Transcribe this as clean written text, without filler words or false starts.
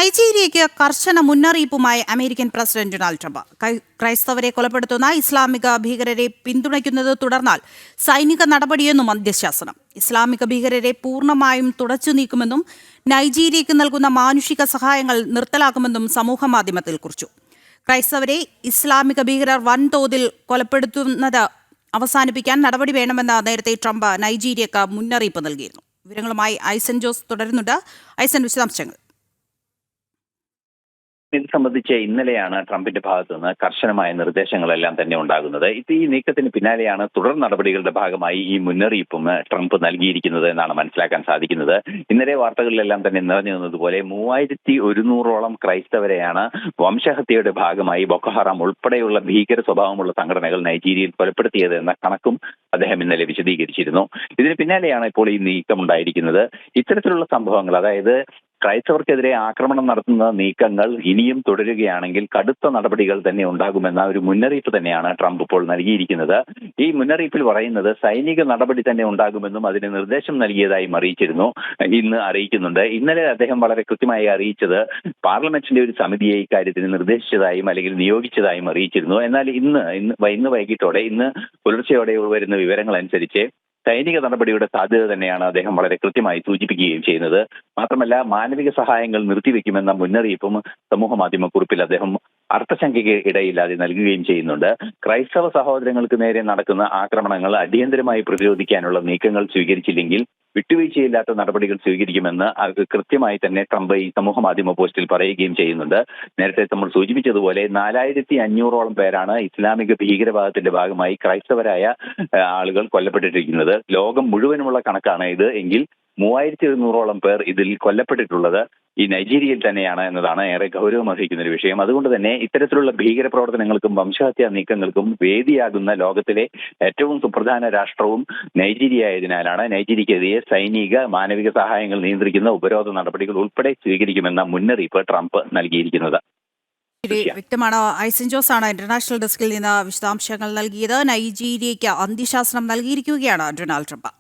നൈജീരിയയ്ക്ക് കർശന മുന്നറിയിപ്പുമായി American president Donald Trump. ക്രൈസ്തവരെ കൊലപ്പെടുത്തുന്ന ഇസ്ലാമിക ഭീകരരെ പിന്തുണയ്ക്കുന്നത് തുടർന്നാൽ സൈനിക നടപടിയെന്നും അന്ത്യശാസനം. ഇസ്ലാമിക ഭീകരരെ പൂർണ്ണമായും തുടച്ചു നീക്കുമെന്നും നൈജീരിയയ്ക്ക് നൽകുന്ന മാനുഷിക സഹായങ്ങൾ നിർത്തലാക്കുമെന്നും സമൂഹമാധ്യമത്തിൽ കുറിച്ചു. ക്രൈസ്തവരെ ഇസ്ലാമിക ഭീകരർ വൻതോതിൽ കൊലപ്പെടുത്തുന്നത് അവസാനിപ്പിക്കാൻ നടപടി വേണമെന്ന് നേരത്തെ ട്രംപ് നൈജീരിയക്ക് മുന്നറിയിപ്പ് നൽകിയിരുന്നു. വിവരങ്ങളുമായി ഐസൻ ജോസ് തുടരുന്നുണ്ട്. ഐസൻ, വിശദാംശങ്ങൾ. ഇത് സംബന്ധിച്ച് ഇന്നലെയാണ് ട്രംപിന്റെ ഭാഗത്തു നിന്ന് കർശനമായ നിർദ്ദേശങ്ങളെല്ലാം തന്നെ ഉണ്ടാകുന്നത്. ഈ നീക്കത്തിന് പിന്നാലെയാണ് തുടർ നടപടികളുടെ ഭാഗമായി ഈ മുന്നറിയിപ്പും ട്രംപ് നൽകിയിരിക്കുന്നത് എന്നാണ് മനസ്സിലാക്കാൻ സാധിക്കുന്നത്. ഇന്നലെ വാർത്തകളിലെല്ലാം തന്നെ നിറഞ്ഞു നിന്നതുപോലെ 3100ഓളം ക്രൈസ്തവരെയാണ് വംശഹത്യയുടെ ഭാഗമായി ബൊക്കോ ഹറാം ഉൾപ്പെടെയുള്ള ഭീകര സ്വഭാവമുള്ള സംഘടനകൾ നൈജീരിയയിൽ കൊലപ്പെടുത്തിയത് എന്ന കണക്കും അദ്ദേഹം ഇന്നലെ വിശദീകരിച്ചിരുന്നു. ഇതിന് പിന്നാലെയാണ് ഇപ്പോൾ ഈ നീക്കം ഉണ്ടായിരിക്കുന്നത്. ഇത്തരത്തിലുള്ള സംഭവങ്ങൾ, അതായത് ക്രൈസ്തവർക്കെതിരെ ആക്രമണം നടത്തുന്ന നീക്കങ്ങൾ ഇനിയും തുടരുകയാണെങ്കിൽ കടുത്ത നടപടികൾ തന്നെ ഉണ്ടാകുമെന്ന ഒരു മുന്നറിയിപ്പ് തന്നെയാണ് ട്രംപ് ഇപ്പോൾ നൽകിയിരിക്കുന്നത്. ഈ മുന്നറിയിപ്പിൽ പറയുന്നത് സൈനിക നടപടി തന്നെ ഉണ്ടാകുമെന്നും അതിന് നിർദ്ദേശം നൽകിയതായും ഇന്ന് അറിയിക്കുന്നുണ്ട്. ഇന്നലെ അദ്ദേഹം വളരെ കൃത്യമായി അറിയിച്ചത് പാർലമെന്റിന്റെ ഒരു സമിതിയെ ഇക്കാര്യത്തിന് നിർദ്ദേശിച്ചതായും അല്ലെങ്കിൽ നിയോഗിച്ചതായും അറിയിച്ചിരുന്നു. എന്നാൽ ഇന്ന് വൈകിട്ടോടെ, ഇന്ന് പുലർച്ചെയോടെ വരുന്ന വിവരങ്ങൾ അനുസരിച്ച് സൈനിക നടപടിയുടെ സാധ്യത തന്നെയാണ് അദ്ദേഹം വളരെ കൃത്യമായി സൂചിപ്പിക്കുകയും ചെയ്യുന്നത്. മാത്രമല്ല, മാനവിക സഹായങ്ങൾ നിർത്തിവെക്കുമെന്ന മുന്നറിയിപ്പും സമൂഹ മാധ്യമക്കുറിപ്പിൽ അദ്ദേഹം അർത്ഥശങ്കയ്ക്ക് ഇടയില്ലാതെ നൽകുകയും ചെയ്യുന്നുണ്ട്. ക്രൈസ്തവ സഹോദരങ്ങൾക്ക് നേരെ നടക്കുന്ന ആക്രമണങ്ങൾ അടിയന്തരമായി പ്രതിരോധിക്കാനുള്ള നീക്കങ്ങൾ സ്വീകരിച്ചില്ലെങ്കിൽ വിട്ടുവീഴ്ചയില്ലാത്ത നടപടികൾ സ്വീകരിക്കുമെന്ന് കൃത്യമായി തന്നെ ട്രംപ് ഈ സമൂഹ മാധ്യമ പോസ്റ്റിൽ പറയുകയും ചെയ്യുന്നുണ്ട്. നേരത്തെ നമ്മൾ സൂചിപ്പിച്ചതുപോലെ 4500ഓളം പേരാണ് ഇസ്ലാമിക ഭീകരവാദത്തിന്റെ ഭാഗമായി ക്രൈസ്തവരായ ആളുകൾ കൊല്ലപ്പെട്ടിരിക്കുന്നത്. ലോകം മുഴുവനുമുള്ള കണക്കാണ് ഇത്. എങ്കിൽ 3100ഓളം പേർ ഇതിൽ കൊല്ലപ്പെട്ടിട്ടുള്ളത് ഈ നൈജീരിയയിൽ തന്നെയാണ് എന്നതാണ് ഏറെ ഗൗരവമർഹിക്കുന്ന ഒരു വിഷയം. അതുകൊണ്ട് തന്നെ ഇത്തരത്തിലുള്ള ഭീകര പ്രവർത്തനങ്ങൾക്കും വംശഹത്യാ നീക്കങ്ങൾക്കും വേദിയാകുന്ന ലോകത്തിലെ ഏറ്റവും സുപ്രധാന രാഷ്ട്രവും നൈജീരിയ ആയതിനാലാണ് നൈജീരിയക്കെതിരെ സൈനിക മാനവിക സഹായങ്ങൾ നിയന്ത്രിക്കുന്ന ഉപരോധ നടപടികൾ ഉൾപ്പെടെ സ്വീകരിക്കുമെന്ന മുന്നറിയിപ്പ് ട്രംപ് നൽകിയിരിക്കുന്നത്. വ്യക്തമാണ്. ഐസൻ ജോസ് ആണ് ഇന്റർനാഷണൽ ഡെസ്കിൽ നിന്ന് വിശദാംശങ്ങൾ നൽകിയത്. നൈജീരിയയ്ക്ക് അന്ത്യശാസനം നൽകിയിരിക്കുകയാണ് ഡൊണാൾഡ് ട്രംപ്.